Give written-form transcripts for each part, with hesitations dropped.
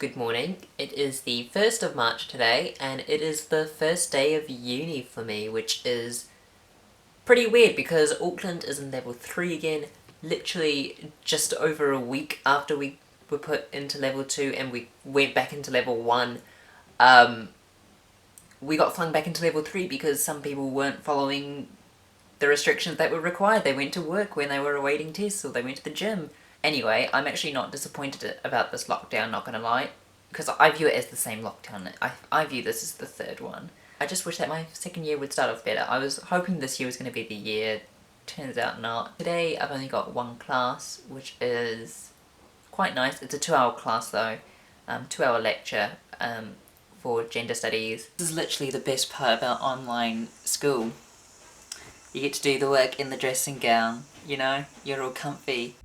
Good morning. It is the 1st of March today, and it is the first day of uni for me, which is pretty weird because Auckland is in level 3 again, literally just over a week after we were put into level 2 and we went back into level 1. We got flung back into level 3 because some people weren't following the restrictions that were required. They went to work when they were awaiting tests, or they went to the gym. Anyway, I'm actually not disappointed about this lockdown, not gonna lie, because I view it as the same lockdown. I view this as the third one. I just wish that my second year would start off better. I was hoping this year was going to be the year. Turns out not. Today I've only got one class, which is quite nice. It's a 2-hour class though, 2-hour lecture for gender studies. This is literally the best part about online school. You get to do the work in the dressing gown, you know, you're all comfy.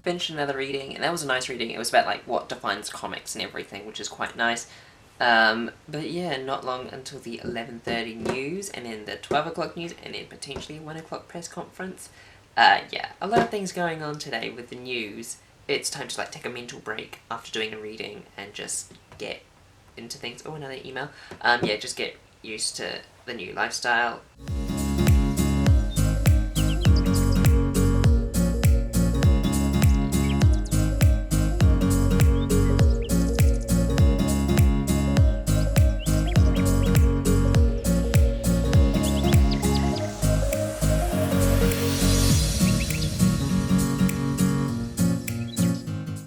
Finished another reading, and that was a nice reading. It was about like what defines comics and everything, which is quite nice. But yeah, not long until the 11:30 news, and then the 12 o'clock news, and then potentially 1 o'clock press conference. Yeah, a lot of things going on today with the news. It's time to like take a mental break after doing a reading and just get into things. Oh, another email. Yeah, just get used to the new lifestyle.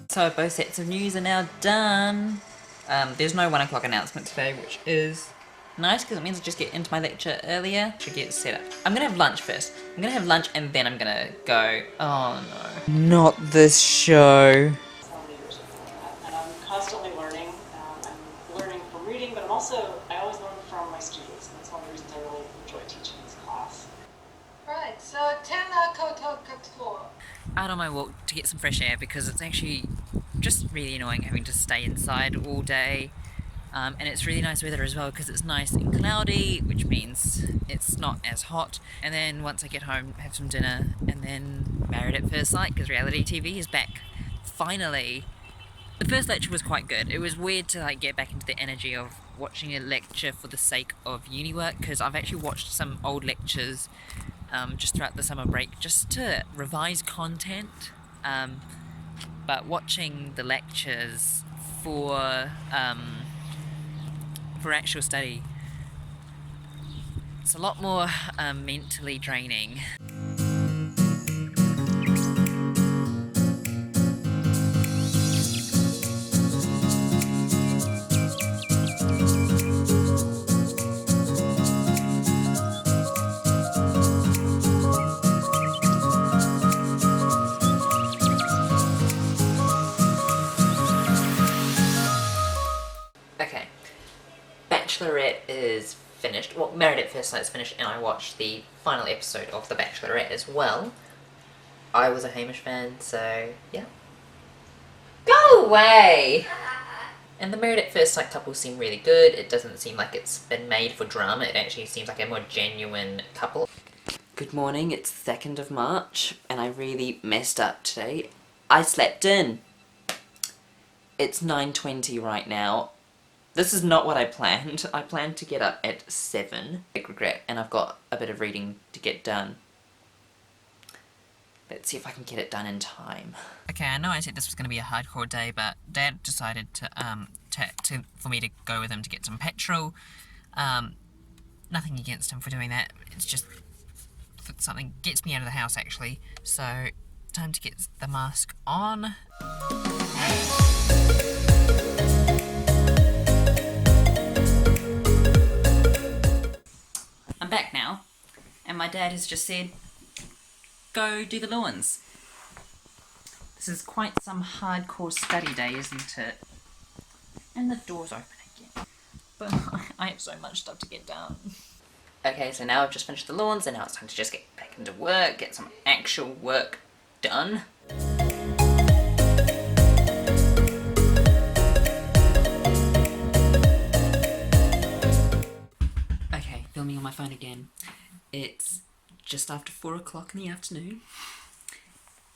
So both sets of news are now done. There's no 1 o'clock announcement today, which is nice because it means I just get into my lecture earlier. Should get set up. I'm gonna have lunch first. I'm gonna have lunch and then I'm gonna go. Oh no. Not this show. And I'm constantly learning. I'm learning from reading, but I always learn from my students. And that's one of the reasons I really enjoy teaching this class. Right, so tēnā koutou katoa. Out on my walk to get some fresh air because it's actually just really annoying having to stay inside all day, and it's really nice weather as well because it's nice and cloudy, which means it's not as hot. And then once I get home, have some dinner, and then Married at First Sight because reality TV is back finally. The first lecture was quite good. It was weird to like get back into the energy of watching a lecture for the sake of uni work, because I've actually watched some old lectures just throughout the summer break just to revise content, but watching the lectures for actual study, it's a lot more mentally draining. Okay, Bachelorette is finished. Well, Married at First Sight is finished, and I watched the final episode of The Bachelorette as well. I was a Hamish fan, so yeah. Go away! And the Married at First Sight couple seem really good. It doesn't seem like it's been made for drama. It actually seems like a more genuine couple. Good morning, it's 2nd of March, and I really messed up today. I slept in. It's 9:20 right now. This is not what I planned. I planned to get up at 7. Big regret, and I've got a bit of reading to get done. Let's see if I can get it done in time. Okay, I know I said this was going to be a hardcore day, but Dad decided for me to go with him to get some petrol. Nothing against him for doing that. It's just something gets me out of the house actually. So time to get the mask on. I'm back now, and my dad has just said, go do the lawns. This is quite some hardcore study day, isn't it? And the door's open again. But I have so much stuff to get done. Okay, so now I've just finished the lawns, and now it's time to just get back into work, get some actual work done. on my phone again. It's just after 4 o'clock in the afternoon,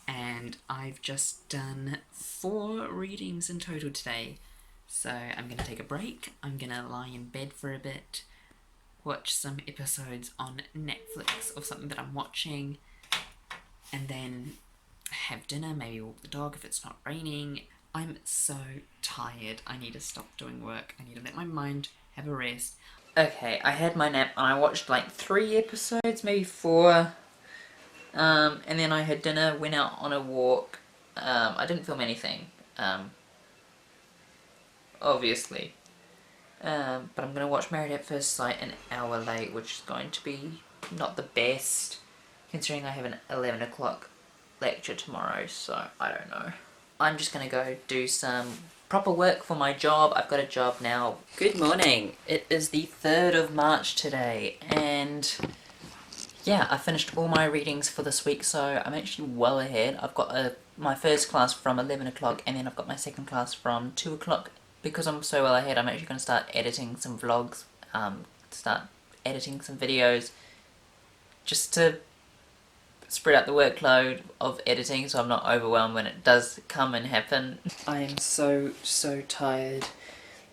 and I've just done 4 readings in total today. So I'm going to take a break, I'm going to lie in bed for a bit, watch some episodes on Netflix of something that I'm watching, and then have dinner, maybe walk the dog if it's not raining. I'm so tired. I need to stop doing work. I need to let my mind have a rest. Okay, I had my nap and I watched like 3 episodes, maybe 4. And then I had dinner, went out on a walk. I didn't film anything, obviously. But I'm going to watch Married at First Sight an hour late, which is going to be not the best, considering I have an 11 o'clock lecture tomorrow, so I don't know. I'm just going to go do some proper work for my job. I've got a job now. Good morning. It is the 3rd of March today, and yeah, I finished all my readings for this week, so I'm actually well ahead. I've got my first class from 11 o'clock, and then I've got my second class from 2 o'clock. Because I'm so well ahead, I'm actually going to start editing some vlogs, start editing some videos, just to spread out the workload of editing so I'm not overwhelmed when it does come and happen. I am so tired.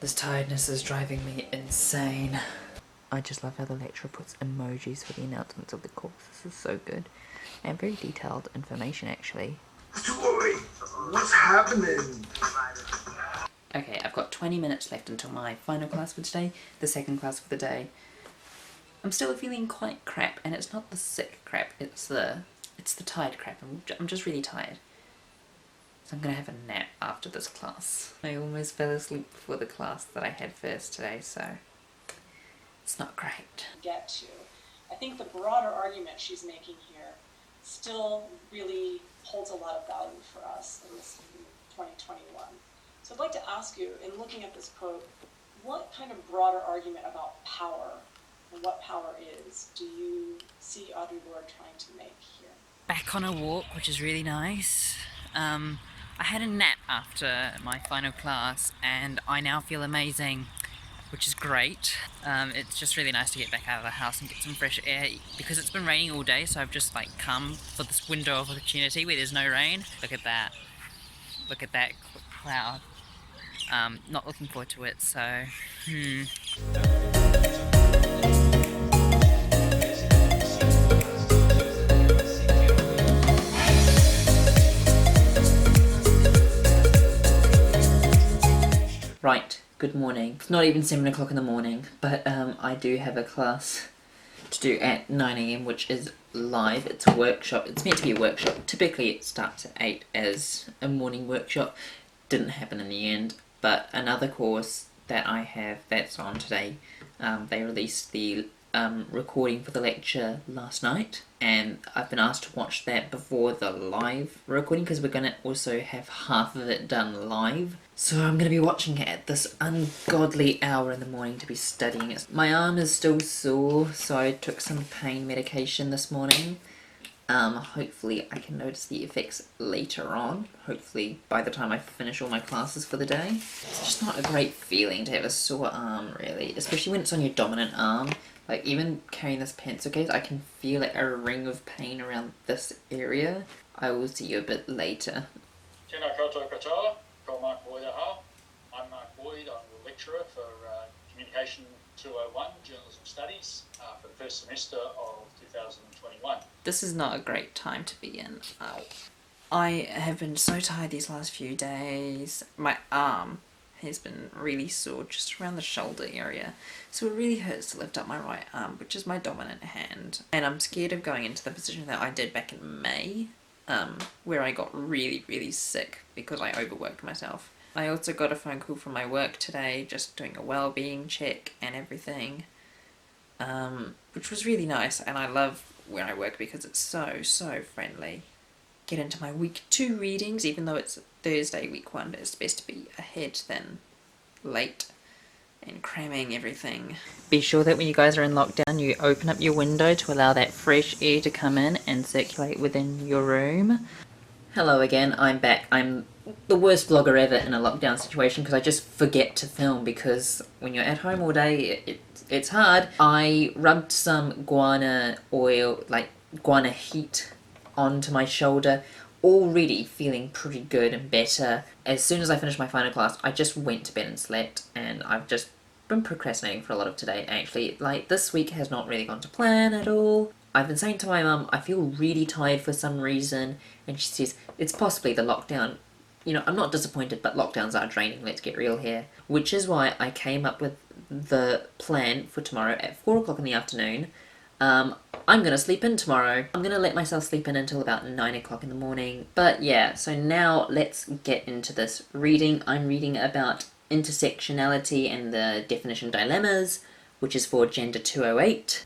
This tiredness is driving me insane. I just love how the lecturer puts emojis for the announcements of the course. This is so good. And very detailed information, actually. Joy, what's happening? Okay, I've got 20 minutes left until my final class for today, the second class for the day. I'm still feeling quite crap, and it's not the sick crap, it's the tired crap. I'm just really tired. So I'm gonna have a nap after this class. I almost fell asleep before the class that I had first today, so it's not great. Get to. I think the broader argument she's making here still really holds a lot of value for us in this 2021. So I'd like to ask you, in looking at this quote, what kind of broader argument about power and what power is do you see Audre Lorde trying to make here? Back on a walk, which is really nice. I had a nap after my final class, and I now feel amazing, which is great. It's just really nice to get back out of the house and get some fresh air, because it's been raining all day, so I've just come for this window of opportunity where there's no rain. Look at that. Look at that cloud. Not looking forward to it, so Right, good morning. It's not even 7 o'clock in the morning, but I do have a class to do at 9 AM, which is live. It's a workshop. It's meant to be a workshop. Typically it starts at 8 as a morning workshop. Didn't happen in the end. But another course that I have that's on today, they released the recording for the lecture last night, and I've been asked to watch that before the live recording, because we're going to also have half of it done live. So I'm going to be watching it at this ungodly hour in the morning to be studying it. My arm is still sore, so I took some pain medication this morning. Hopefully I can notice the effects later on. Hopefully by the time I finish all my classes for the day. It's just not a great feeling to have a sore arm, really. Especially when it's on your dominant arm. Like, even carrying this pencil case, I can feel like a ring of pain around this area. I will see you a bit later. Tēnā koutou katoa, ko Mark Boyd aha. I'm Mark Boyd, I'm the lecturer for Communication 201 Journalism Studies for the first semester of 2021. This is not a great time to be in. I have been so tired these last few days. My arm has been really sore just around the shoulder area, so it really hurts to lift up my right arm, which is my dominant hand, and I'm scared of going into the position that I did back in May, where I got really sick because I overworked myself. I also got a phone call from my work today, just doing a well-being check and everything, which was really nice, and I love where I work because it's so friendly. Get into my week 2 readings, even though it's Thursday week 1, it's best to be ahead than late, and cramming everything. Be sure that when you guys are in lockdown, you open up your window to allow that fresh air to come in and circulate within your room. Hello again, I'm back. I'm the worst vlogger ever in a lockdown situation because I just forget to film because when you're at home all day, it's hard. I rubbed some guana oil, like guana heat, onto my shoulder, already feeling pretty good and better. As soon as I finished my final class, I just went to bed and slept, and I've just been procrastinating for a lot of today, actually. Like, this week has not really gone to plan at all. I've been saying to my mum, I feel really tired for some reason, and she says, it's possibly the lockdown. You know, I'm not disappointed, but lockdowns are draining, let's get real here. Which is why I came up with the plan for tomorrow at 4 o'clock in the afternoon. I'm gonna sleep in tomorrow. I'm gonna let myself sleep in until about 9 o'clock in the morning. But yeah, so now let's get into this reading. I'm reading about intersectionality and the definition dilemmas, which is for Gender 208.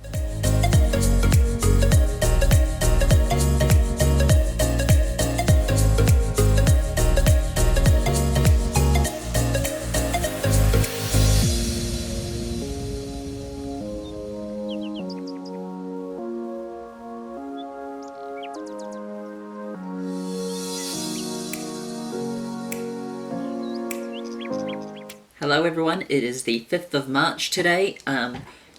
Hello everyone, it is the 5th of March today.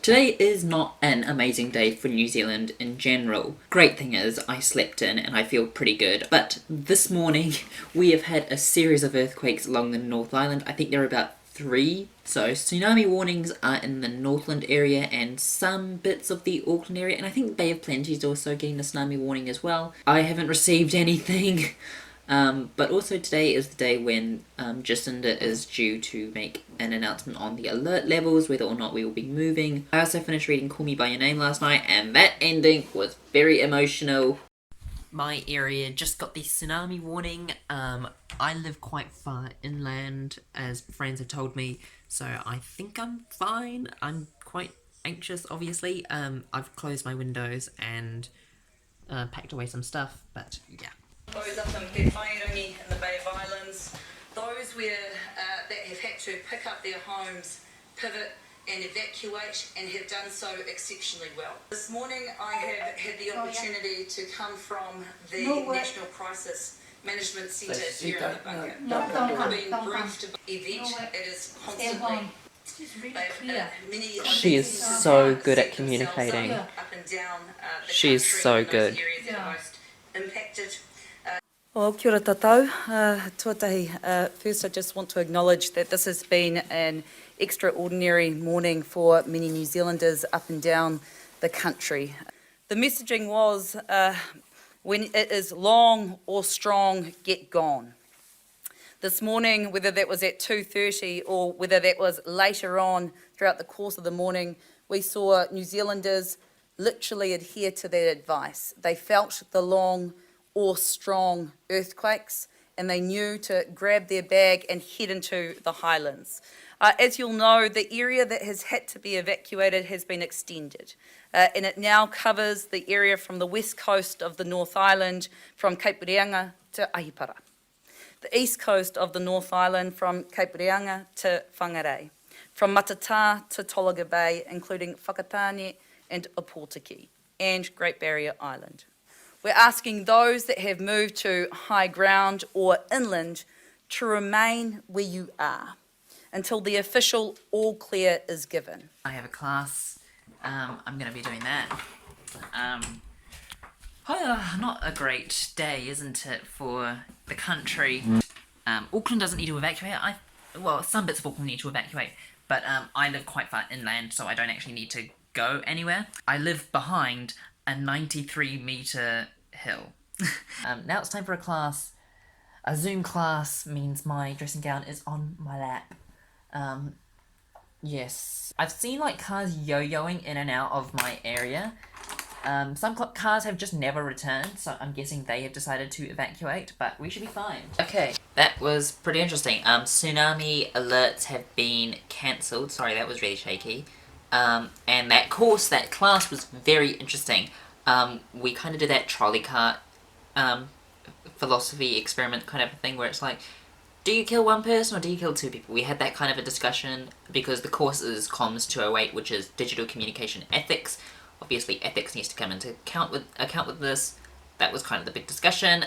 Today is not an amazing day for New Zealand in general. Great thing is, I slept in and I feel pretty good. But this morning, we have had a series of earthquakes along the North Island. I think there are about 3. So tsunami warnings are in the Northland area and some bits of the Auckland area. And I think Bay of Plenty is also getting the tsunami warning as well. I haven't received anything. But also today is the day when Jacinda is due to make an announcement on the alert levels, whether or not we will be moving. I also finished reading Call Me By Your Name last night, and that ending was very emotional. My area just got the tsunami warning. I live quite far inland, as friends have told me, so I think I'm fine. I'm quite anxious, obviously. I've closed my windows and packed away some stuff, but yeah. Those up in Te Whairangi in the Bay of Islands, those that have had to pick up their homes, pivot and evacuate, and have done so exceptionally well. This morning I have had the opportunity to come from the National Crisis Management Centre here in the bunker. I've been briefed about the event. It is constantly... She is so good at communicating. Up and down She is so good. Impacted. Well, kia ora tātou. Tuatahi, first I just want to acknowledge that this has been an extraordinary morning for many New Zealanders up and down the country. The messaging was, when it is long or strong, get gone. This morning, whether that was at 2:30 or whether that was later on throughout the course of the morning, we saw New Zealanders literally adhere to that advice. They felt the long or strong earthquakes, and they knew to grab their bag and head into the highlands. As you'll know, the area that has had to be evacuated has been extended, and it now covers the area from the west coast of the North Island, from Cape Reinga to Ahipara, the east coast of the North Island from Cape Reinga to Whangarei, from Matata to Tolaga Bay, including Whakatane and Opotiki, and Great Barrier Island. We're asking those that have moved to high ground or inland to remain where you are until the official all clear is given. I have a class. I'm going to be doing that. Not a great day, isn't it, for the country? Auckland doesn't need to evacuate. Well, some bits of Auckland need to evacuate, but I live quite far inland, so I don't actually need to go anywhere. I live behind a 93-metre hill. Now it's time for a class. A Zoom class means my dressing gown is on my lap. Yes. I've seen like cars yo-yoing in and out of my area. Some cars have just never returned, so I'm guessing they have decided to evacuate, but we should be fine. Okay, that was pretty interesting. Tsunami alerts have been cancelled. Sorry, that was really shaky. And that class was very interesting. We kind of did that trolley cart philosophy experiment kind of a thing where it's like, do you kill one person or do you kill 2 people? We had that kind of a discussion because the course is Comms 208, which is Digital Communication Ethics. Obviously, ethics needs to come into account with this. That was kind of the big discussion.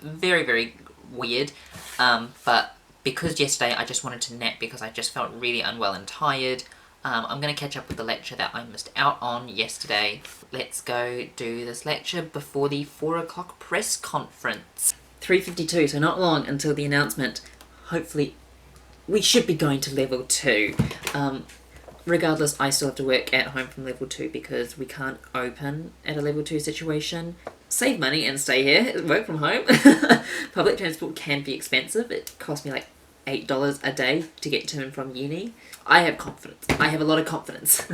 Very, very weird. But because yesterday I just wanted to nap because I just felt really unwell and tired, I'm going to catch up with the lecture that I missed out on yesterday. Let's go do this lecture before the 4 o'clock press conference. 3:52, so not long until the announcement. Hopefully, we should be going to level 2. Regardless, I still have to work at home from level 2 because we can't open at a level 2 situation. Save money and stay here, work from home. Public transport can be expensive. It costs me like $8 a day to get to and from uni. I have confidence. I have a lot of confidence.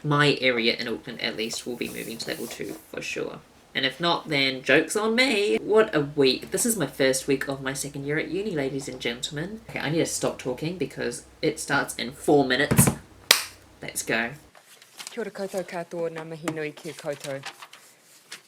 My area in Auckland, at least, will be moving to level 2 for sure. And if not, then joke's on me. What a week. This is my first week of my second year at uni, ladies and gentlemen. Okay, I need to stop talking because it starts in 4 minutes. Let's go. Kia ora koutou katoa, ngā mihi nui ki a koutou.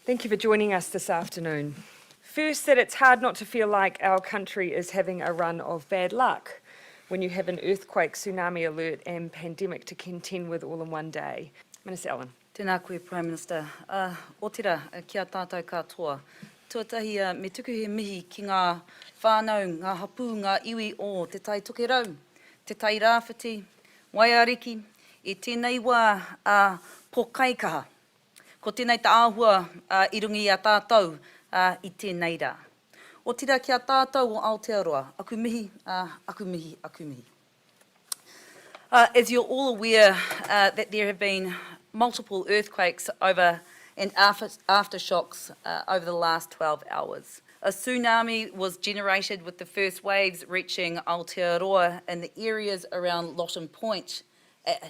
Thank you for joining us this afternoon. First, that it's hard not to feel like our country is having a run of bad luck when you have an earthquake, tsunami alert and pandemic to contend with all in one day. Minister Allen. Tēnā koe, Prime Minister. O tira, kia tātou katoa. Tuatahi, me tuku he mihi ki ngā whānau, ngā hapū, ngā iwi o te tai toke rau, te tai rāwhiti, waiariki, e tēnei wā pōkaikaha. Ko tēnei ta āhua I rungi a tātou I tēnei rā. O tira kia tātou o Aotearoa, aku mihi, aku mihi, aku mihi. As you're all aware that there have been multiple earthquakes over and aftershocks over the last 12 hours. A tsunami was generated with the first waves reaching Aotearoa and the areas around Lotton Point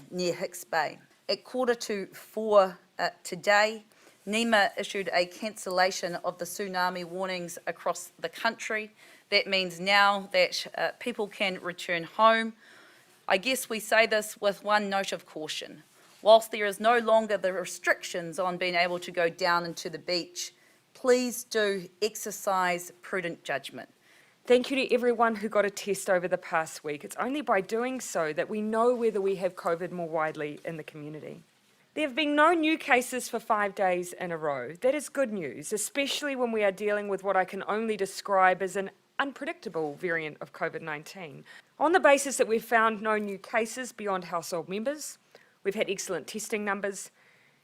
near Hicks Bay. At 3:45 today, NEMA issued a cancellation of the tsunami warnings across the country. That means now that people can return home. I guess we say this with one note of caution. Whilst there is no longer the restrictions on being able to go down into the beach, please do exercise prudent judgment. Thank you to everyone who got a test over the past week. It's only by doing so that we know whether we have COVID more widely in the community. There have been no new cases for 5 days in a row. That is good news, especially when we are dealing with what I can only describe as an unpredictable variant of COVID-19. On the basis that we've found no new cases beyond household members, we've had excellent testing numbers,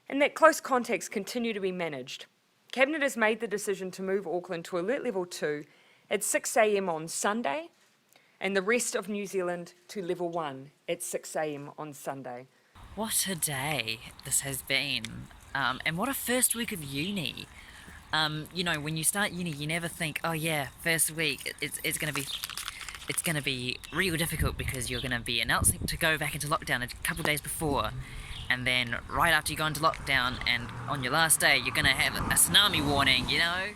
and that close contacts continue to be managed, Cabinet has made the decision to move Auckland to Alert Level 2 at 6 a.m. on Sunday, and the rest of New Zealand to Level 1 at 6 a.m. on Sunday. What a day this has been, and what a first week of uni. You know, when you start uni, you never think, oh yeah, first week, it's gonna be real difficult because you're gonna be announcing to go back into lockdown a couple of days before, and then right after you go into lockdown and on your last day, you're gonna have a tsunami warning, you know?